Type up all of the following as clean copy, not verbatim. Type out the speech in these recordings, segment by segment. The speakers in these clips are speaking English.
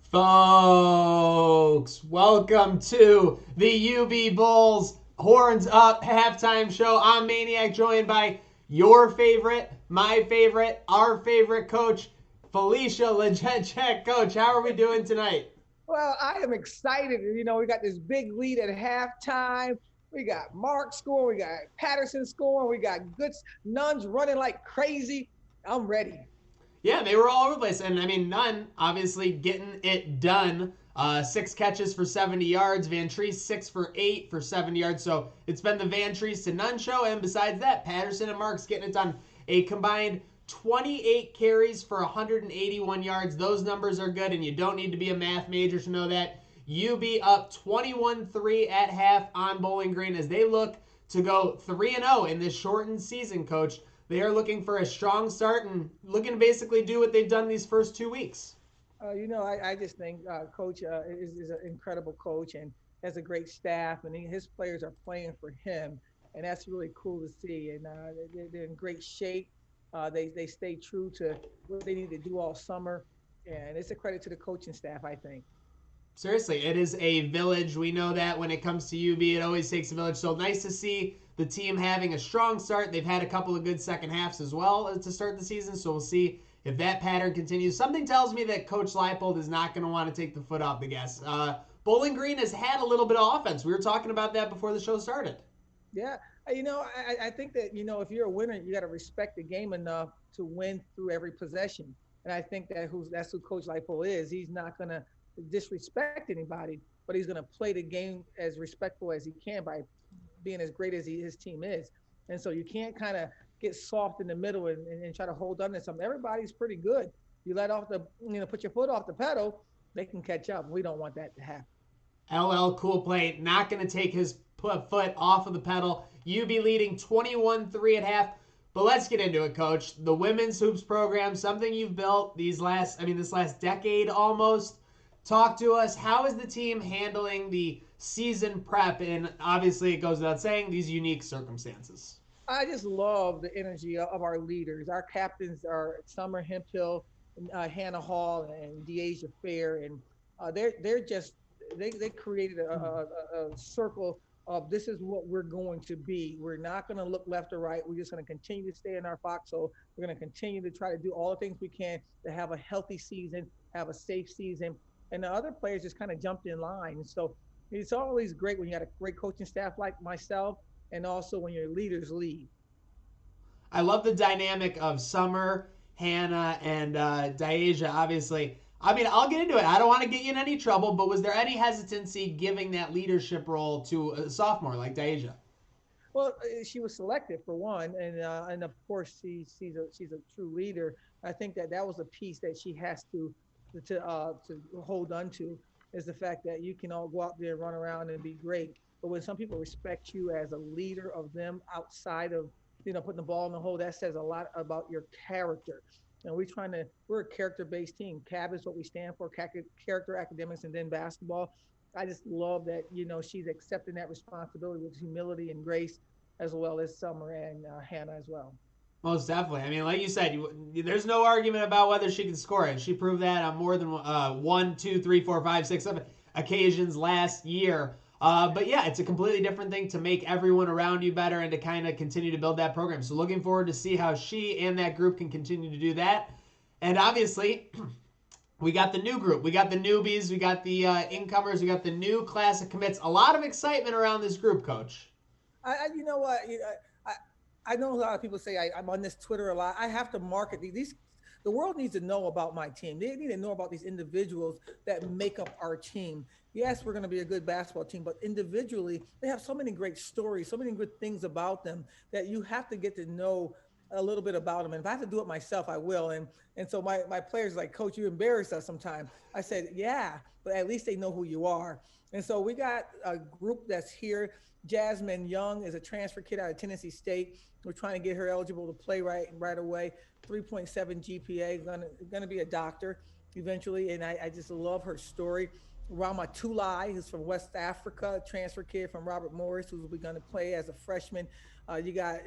Folks, welcome to the UB Bulls Horns Up halftime show. I'm Maniac, joined by your favorite, my favorite, our favorite coach, Felicia Lejetek. Coach, how are we doing tonight? Well, I am excited. We got this big lead at halftime. We got Mark scoring. We got Patterson scoring. We got Goods Nuns running like crazy. I'm ready. Yeah, they were all over the place. And I mean, Nunn obviously getting it done. 6 catches for 70 yards. Van Treese 6 for 8 for 70 yards. So it's been the Van Treese to Nunn show. And besides that, Patterson and Marks getting it done. A combined 28 carries for 181 yards. Those numbers are good, and you don't need to be a math major to know that. UB up 21-3 at half on Bowling Green as they look to go 3-0 in this shortened season, Coach. They are looking for a strong start and looking to basically do what they've done these first 2 weeks. I just think Coach is an incredible coach and has a great staff, and his players are playing for him, and that's really cool to see. And they're in great shape. They stay true to what they need to do all summer, and it's a credit to the coaching staff, I think. Seriously, it is a village. We know that when it comes to UB, it always takes a village. So nice to see the team having a strong start. They've had a couple of good second halves as well to start the season. So we'll see if that pattern continues. Something tells me that Coach Leipold is not going to want to take the foot off the gas. Bowling Green has had a little bit of offense. We were talking about that before the show started. Yeah, I think that if you're a winner, you got to respect the game enough to win through every possession. And I think that's who Coach Lipo is. He's not gonna disrespect anybody, but he's gonna play the game as respectful as he can by being as great as his team is. And so you can't kind of get soft in the middle and try to hold on to something. Everybody's pretty good. You let off put your foot off the pedal, they can catch up. We don't want that to happen. LL Cool Play not going to take his foot off of the pedal. UB leading 21-3 at half. But let's get into it, Coach. The women's hoops program, something you've built this last decade almost. Talk to us. How is the team handling the season prep? And obviously, it goes without saying, these unique circumstances. I just love the energy of our leaders. Our captains are Summer Hemphill, Hannah Hall, and Deasia Fair, and they're just they created a circle of this is what we're going to be. We're not going to look left or right. We're just going to continue to stay in our foxhole. We're going to continue to try to do all the things we can to have a healthy season, have a safe season, and the other players just kind of jumped in line. So it's always great when you got a great coaching staff like myself and also when your leaders lead. I love the dynamic of Summer, Hannah, and Diasia, obviously. I mean, I'll get into it. I don't want to get you in any trouble, but was there any hesitancy giving that leadership role to a sophomore like Diasia? Well, she was selected for one, and of course she's a true leader. I think that was a piece that she has to hold on to is the fact that you can all go out there and run around and be great, but when some people respect you as a leader of them outside of putting the ball in the hole, that says a lot about your character. And we're a character based team. CAB is what we stand for: character, academics, and then basketball. I just love that she's accepting that responsibility with humility and grace, as well as Summer and Hannah as well. Most definitely. I mean, like you said, there's no argument about whether she can score it. She proved that on more than one, two, three, four, five, six, seven occasions last year. But yeah, it's a completely different thing to make everyone around you better and to kind of continue to build that program. So looking forward to see how she and that group can continue to do that. And obviously, we got the new group. We got the newbies. We got the incomers. We got the new class of commits. A lot of excitement around this group, Coach. You know what? I know a lot of people say I'm on this Twitter a lot. I have to market these. The world needs to know about my team. They need to know about these individuals that make up our team. Yes, we're going to be a good basketball team, but individually, they have so many great stories, so many good things about them that you have to get to know a little bit about them. And if I have to do it myself, I will. And so my players are like, Coach, you embarrass us sometimes. I said, yeah, but at least they know who you are. And so we got a group that's here. Jasmine Young is a transfer kid out of Tennessee State. We're trying to get her eligible to play right away. 3.7 GPA, gonna be a doctor eventually, and I just love her story. Rama Tulai, who's from West Africa, transfer kid from Robert Morris, who's going to play as a freshman. You got,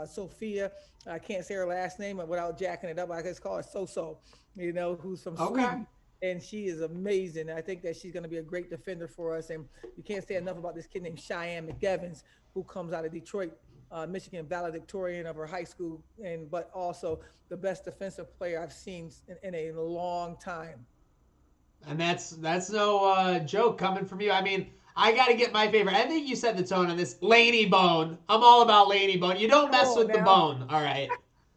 Sophia. I can't say her last name without jacking it up. I just call her So-So, who's from Okay. Sweden. and she is amazing. I think that she's going to be a great defender for us. And you can't say enough about this kid named Cheyenne McEvans, who comes out of Detroit, Michigan, valedictorian of her high school, and but also the best defensive player I've seen in a long time. And that's no joke coming from you. I mean, I got to get my favorite. I think you set the tone on this. Laney Bone. I'm all about Laney Bone. You don't Come mess on with the now. bone, all right?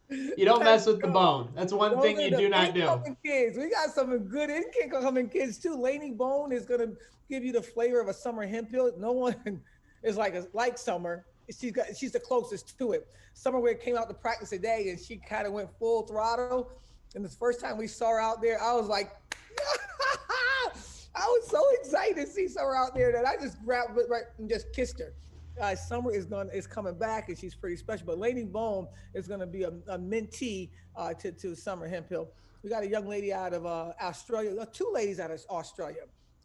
You don't Let's mess with the go. bone. That's one Those thing are you the do not do. incoming kids. We got some good incoming kids too. Laney Bone is gonna give you the flavor of a summer hemp hill. No one is like Summer. She's the closest to it. Summer where came out to practice today and she kind of went full throttle. And the first time we saw her out there, I was like, I was so excited to see Summer out there that I just grabbed it right and just kissed her. Summer is coming back and she's pretty special. But Lady Bone is going to be a mentee to Summer Hemphill. We got a young lady out of Australia, two ladies out of Australia,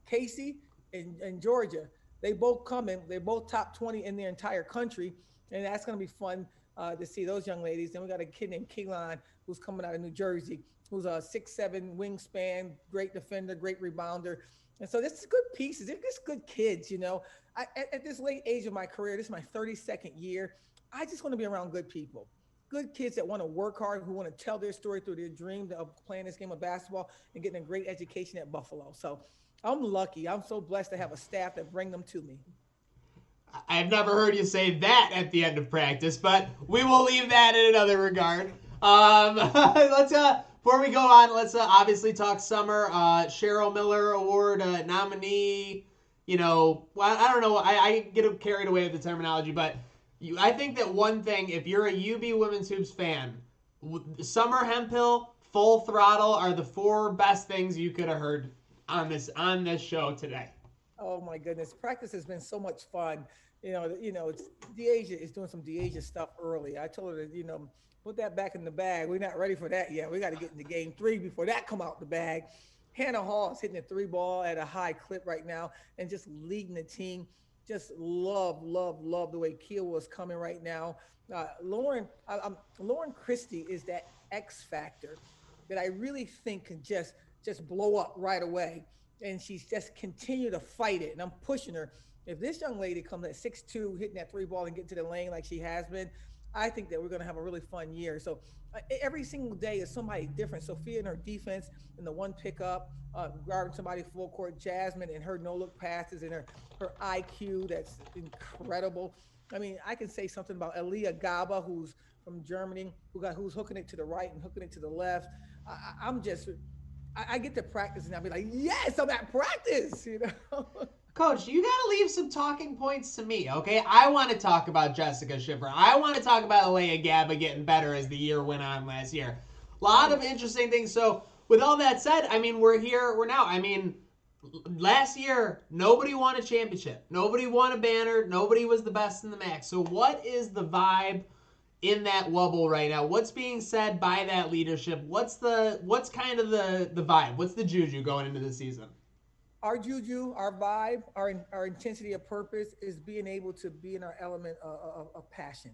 Casey and Georgia. They both coming. They're both top 20 in their entire country, and that's going to be fun to see those young ladies. Then we got a kid named Keelan who's coming out of New Jersey, who's a 6'7" wingspan, great defender, great rebounder. And so this is good pieces. They're just good kids, you know. At this late age of my career, this is my 32nd year. I just want to be around good people, good kids that want to work hard, who want to tell their story through their dream of playing this game of basketball and getting a great education at Buffalo. So I'm lucky. I'm so blessed to have a staff that bring them to me. I've never heard you say that at the end of practice, but we will leave that in another regard. Let's before we go on, let's obviously talk summer. Cheryl Miller Award nominee. You know, well, I don't know. I get carried away with the terminology, but I think that one thing, if you're a UB Women's Hoops fan, Summer Hemphill, Full Throttle are the four best things you could have heard on this show today. Oh my goodness, practice has been so much fun. It's Deasia is doing some Deasia stuff early. I told her to, put that back in the bag. We're not ready for that yet. We got to get into game 3 before that come out the bag. Hannah Hall is hitting the 3 ball at a high clip right now and just leading the team. Just love the way Keel was coming right now. Lauren Christie is that X factor that I really think can just blow up right away. And she's just continue to fight it. And I'm pushing her. If this young lady comes at 6'2", hitting that 3 ball and get to the lane like she has been, I think that we're going to have a really fun year. So every single day is somebody different. Sophia in her defense and the one pickup, guarding somebody full court, Jasmine and her no-look passes and her IQ, that's incredible. I mean, I can say something about Elia Gaba, who's from Germany, who's hooking it to the right and hooking it to the left. I get to practice and I'll be like, yes, I'm at practice, Coach, you got to leave some talking points to me, okay? I want to talk about Jessica Schiffer. I want to talk about Alea Gaba getting better as the year went on last year. A lot of interesting things. So, with all that said, I mean, we're here, we're now. I mean, last year, nobody won a championship. Nobody won a banner. Nobody was the best in the MAC. So, what is the vibe in that Wubble right now? What's being said by that leadership? What's kind of the vibe? What's the juju going into the season? Our juju, our vibe, our intensity of purpose is being able to be in our element of passion.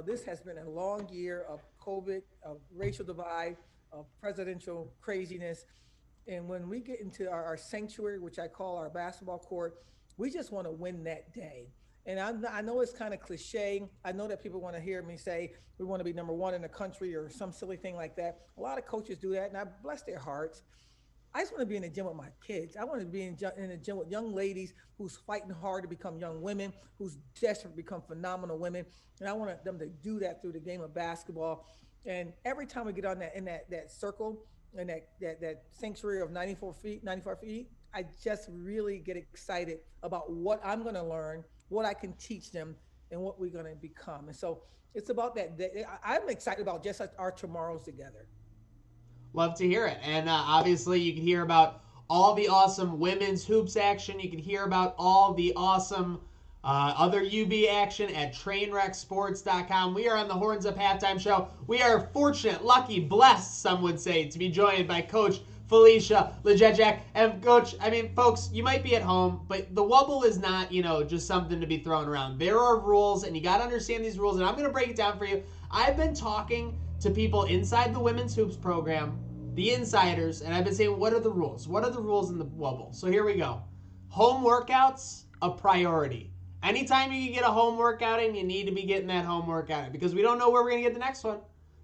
This has been a long year of COVID, of racial divide, of presidential craziness. And when we get into our sanctuary, which I call our basketball court, we just want to win that day. And I know it's kind of cliche. I know that people want to hear me say we want to be number 1 in the country or some silly thing like that. A lot of coaches do that, and I bless their hearts. I just want to be in the gym with my kids. I want to be in the gym with young ladies who's fighting hard to become young women, who's desperate to become phenomenal women. And I want them to do that through the game of basketball. And every time we get on that circle and that sanctuary of 95 feet, I just really get excited about what I'm going to learn, what I can teach them, and what we're going to become. And so it's about that. I'm excited about just our tomorrows together. Love to hear it. And obviously you can hear about all the awesome women's hoops action. You can hear about all the awesome other UB action at trainwrecksports.com. We are on the Horns Up Halftime Show. We are fortunate, lucky, blessed, some would say, to be joined by Coach Felicia Lejejek. And Coach, I mean, folks, you might be at home, but the Wubble is not, just something to be thrown around. There are rules, and you got to understand these rules, and I'm going to break it down for you. I've been talking to people inside the women's hoops program the insiders, and I've been saying, what are the rules? What are the rules in the bubble? So here we go. Home workouts, a priority. Anytime you can get a home workout in, you need to be getting that home workout in because we don't know where we're going to get the next one.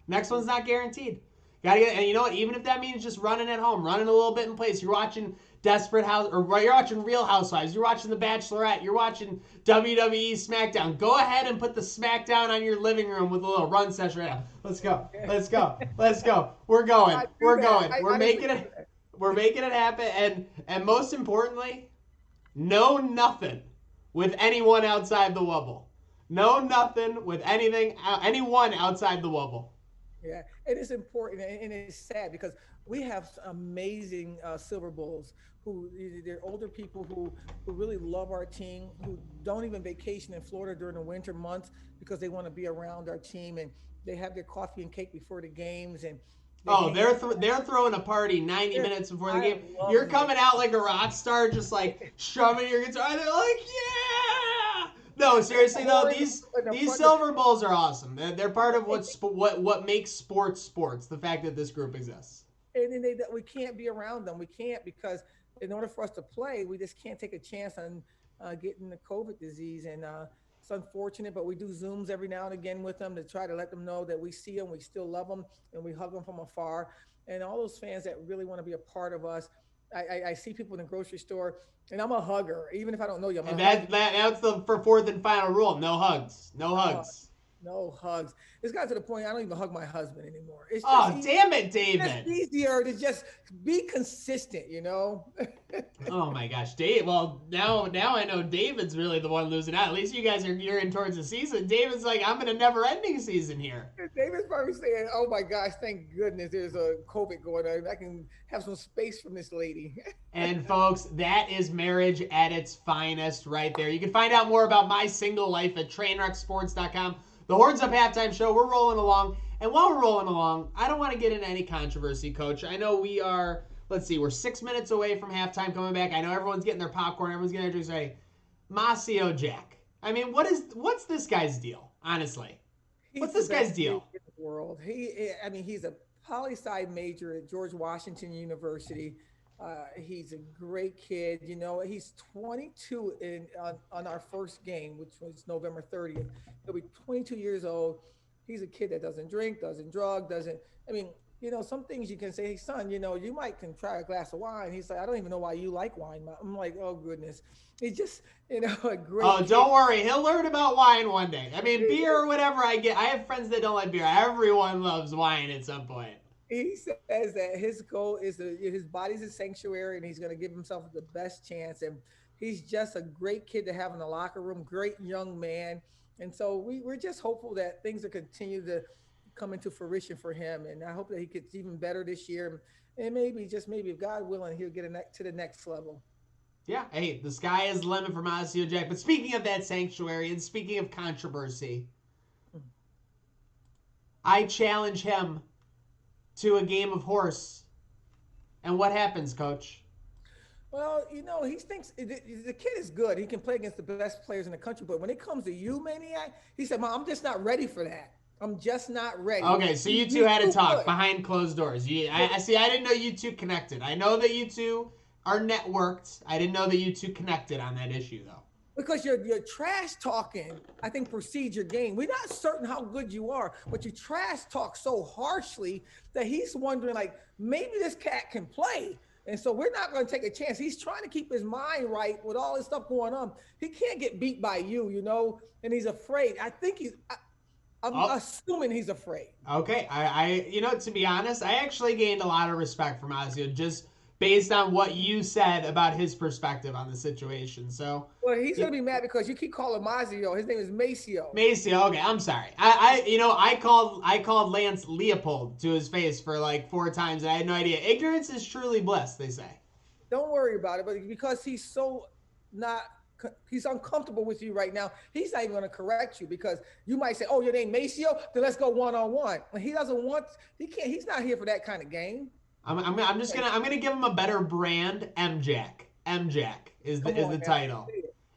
Next one's not guaranteed. Gotta get, and you know what? Even if that means just running at home, running a little bit in place, you're watching Desperate House, or you're watching Real Housewives, you're watching The Bachelorette, you're watching WWE SmackDown. Go ahead and put the SmackDown on your living room with a little run session right now. Let's go. Let's go. Let's go. We're going. We're going. We're making it. We're making it happen. And most importantly, know nothing with anyone outside the wobble. Know nothing with anyone outside the wobble. Yeah, it is important, and it's sad because we have amazing Silver Bulls who they're older people who really love our team, who don't even vacation in Florida during the winter months because they want to be around our team, and they have their coffee and cake before the games, and they're throwing a party 90 minutes before the game. You're coming out like a rock star, just like strumming your guitar. They're like, yeah. No, seriously though, these Silver Bulls are awesome. They're part of what makes sports. The fact that this group exists. And then we can't be around them. We can't because in order for us to play, we just can't take a chance on getting the COVID disease. And it's unfortunate, but we do Zooms every now and again with them to try to let them know that we see them, we still love them, and we hug them from afar. And all those fans that really want to be a part of us, I see people in the grocery store, and I'm a hugger, even if I don't know you. That's for fourth and final rule. No hugs. No hugs. No hugs. It's gotten to the point I don't even hug my husband anymore. It's damn it, David. It's easier to just be consistent, you know? Oh my gosh, Dave. Well, now I know David's really the one losing out. At least you guys are gearing towards the season. David's like, I'm in a never-ending season here. David's probably saying, oh my gosh, thank goodness there's a COVID going on. I can have some space from this lady. And folks, that is marriage at its finest right there. You can find out more about my single life at trainwrecksports.com. The Horns Up Halftime Show, we're rolling along. And while we're rolling along, I don't want to get into any controversy, Coach. I know we are, we're 6 minutes away from halftime coming back. I know everyone's getting their popcorn. Everyone's getting their drinks ready. Masio Jack. I mean, what's this guy's deal, honestly? What's this guy's deal? In the world. He's a poli-sci major at George Washington University. He's a great kid. You know, he's 22 on our first game, which was November 30th. He'll be 22 years old. He's a kid that doesn't drink, doesn't drug, some things you can say, hey, son, you might can try a glass of wine. He's like, I don't even know why you like wine. I'm like, oh, goodness. He's just, a great kid. Don't worry. He'll learn about wine one day. I mean, beer or whatever I get. I have friends that don't like beer. Everyone loves wine at some point. He says that his goal is his body's a sanctuary and he's going to give himself the best chance. And he's just a great kid to have in the locker room, great young man. And so we're just hopeful that things will continue to come into fruition for him. And I hope that he gets even better this year. And maybe, if God willing, he'll get to the next level. Yeah. Hey, the sky is the limit for Masio Jack. But speaking of that sanctuary and speaking of controversy, I challenge him to a game of horse. And what happens, Coach? Well, he thinks the kid is good. He can play against the best players in the country. But when it comes to you, Maniac, he said, Mom, I'm just not ready for that. I'm just not ready. Okay, so you two had a talk behind closed doors. I see. I didn't know you two connected. I know that you two are networked. I didn't know that you two connected on that issue, though. Because you're trash talking, I think, precedes your game. We're not certain how good you are, but you trash talk so harshly that he's wondering, maybe this cat can play. And so we're not going to take a chance. He's trying to keep his mind right with all this stuff going on. He can't get beat by you, and he's afraid. I think I'm assuming he's afraid. Okay. To be honest, I actually gained a lot of respect for Masio just based on what you said about his perspective on the situation. So, well, he's gonna be mad because you keep calling Masio. His name is Maceo. Maceo. Okay, I'm sorry. I called Lance Leopold to his face for 4 times, and I had no idea. Ignorance is truly bliss, they say. Don't worry about it, but because he's uncomfortable with you right now, he's not even going to correct you because you might say, oh, your name Maceo? Then let's go one-on-one. He doesn't want, he's not here for that kind of game. I'm gonna give him a better brand. M-Jack is the title.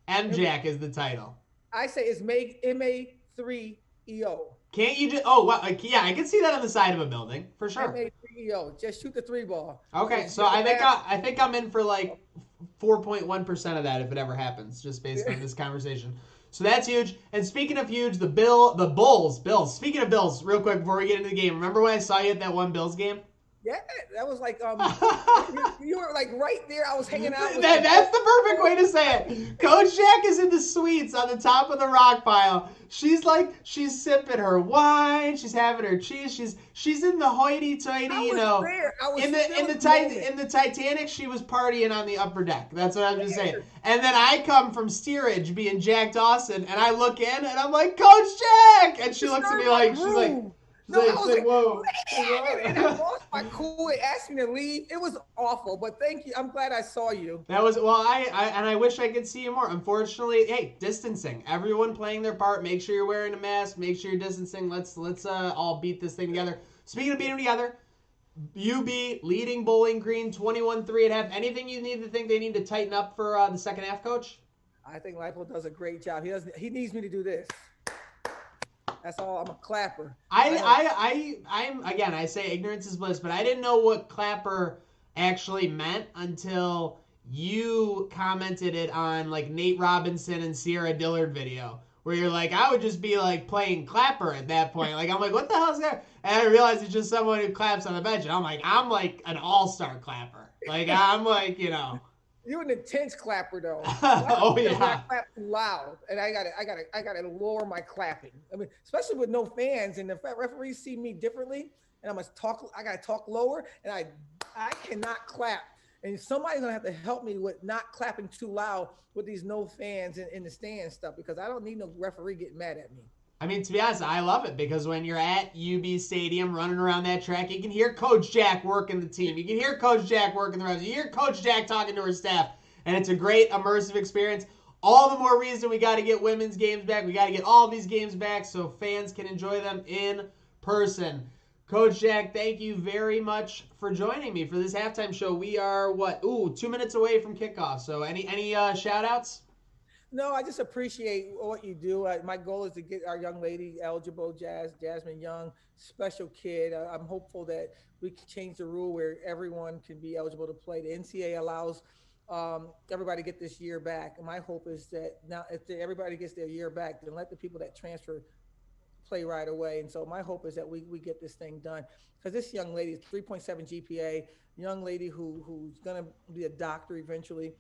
M-Jack is the title. I say it's MA3EO. Can't you just? Oh, well, yeah, I can see that on the side of a building for sure. MACEO, just shoot the three ball. Okay, It's so I think I'm in for like 4.1% of that if it ever happens, just based on this conversation. So that's huge. And speaking of huge, the Bills. Speaking of Bills, real quick before we get into the game, remember when I saw you at that one Bills game? Yeah, that was like you were like right there. I was hanging out with That's the perfect way to say it. Coach Jack is in the suites on the top of the rock pile. She's sipping her wine. She's having her cheese. She's in the hoity-toity, I you was know. there. I was In the Titanic, she was partying on the upper deck. That's what I'm just saying. And then I come from steerage, being Jack Dawson, and I look in and I'm like, Coach Jack, and she looks at me like she's like. No, I was like, whoa. And I lost my cool. It asked me to leave. It was awful, but thank you. I'm glad I saw you. That was well. I wish I could see you more. Unfortunately, hey, distancing. Everyone playing their part. Make sure you're wearing a mask. Make sure you're distancing. Let's all beat this thing together. Speaking of beating together, UB leading Bowling Green 21-3 at half. Anything you need to think they need to tighten up for the second half, Coach? I think Lipo does a great job. He needs me to do this. That's all. I'm a clapper. I'm again. I say ignorance is bliss, but I didn't know what clapper actually meant until you commented it on like Nate Robinson and Sierra Dillard video, where you're like, I would just be like playing clapper at that point. Like I'm like, what the hell's that? And I realized it's just someone who claps on the bench. And I'm like an all-star clapper. Like I'm like, you know. You're an intense clapper, though. Oh yeah. I clap loud, and I gotta lower my clapping. I mean, especially with no fans, and the referees see me differently, and I gotta talk lower, and I cannot clap. And somebody's gonna have to help me with not clapping too loud with these no fans in the stand stuff, because I don't need no referee getting mad at me. I mean, to be honest, I love it because when you're at UB Stadium running around that track, you can hear Coach Jack working the team. You can hear Coach Jack working the rest. You hear Coach Jack talking to her staff, and it's a great immersive experience. All the more reason we got to get women's games back. We got to get all these games back so fans can enjoy them in person. Coach Jack, thank you very much for joining me for this halftime show. We are, 2 minutes away from kickoff. So any shout-outs? No, I just appreciate what you do. My goal is to get our young lady eligible, Jasmine Young, special kid. I'm hopeful that we can change the rule where everyone can be eligible to play. The NCAA allows everybody to get this year back. And my hope is that now if everybody gets their year back, then let the people that transfer play right away. And so my hope is that we get this thing done. Because this young lady is 3.7 GPA, young lady who's going to be a doctor eventually,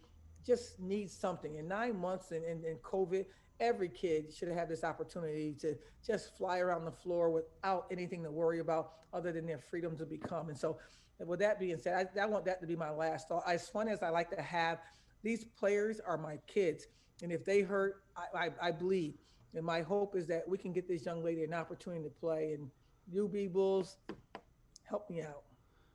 just needs something. In 9 months in COVID, every kid should have had this opportunity to just fly around the floor without anything to worry about other than their freedom to become. And so with that being said, I want that to be my last thought. As fun as I like to have, these players are my kids. And if they hurt, I bleed. And my hope is that we can get this young lady an opportunity to play. And UB Bulls, help me out.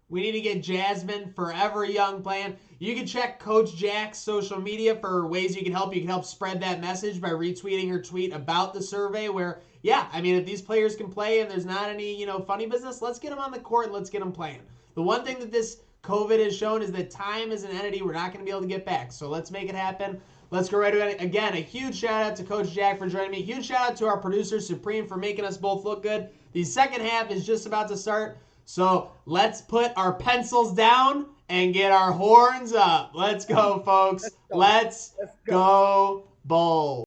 We need to get Jasmine Forever Young playing. You can check Coach Jack's social media for ways you can help. You can help spread that message by retweeting her tweet about the survey where, yeah, I mean, if these players can play and there's not any, funny business, let's get them on the court and let's get them playing. The one thing that this COVID has shown is that time is an entity we're not going to be able to get back. So let's make it happen. Let's go right away. Again, a huge shout out to Coach Jack for joining me. Huge shout out to our producer, Supreme, for making us both look good. The second half is just about to start. So let's put our pencils down and get our horns up. Let's go, folks. Let's go Bulls.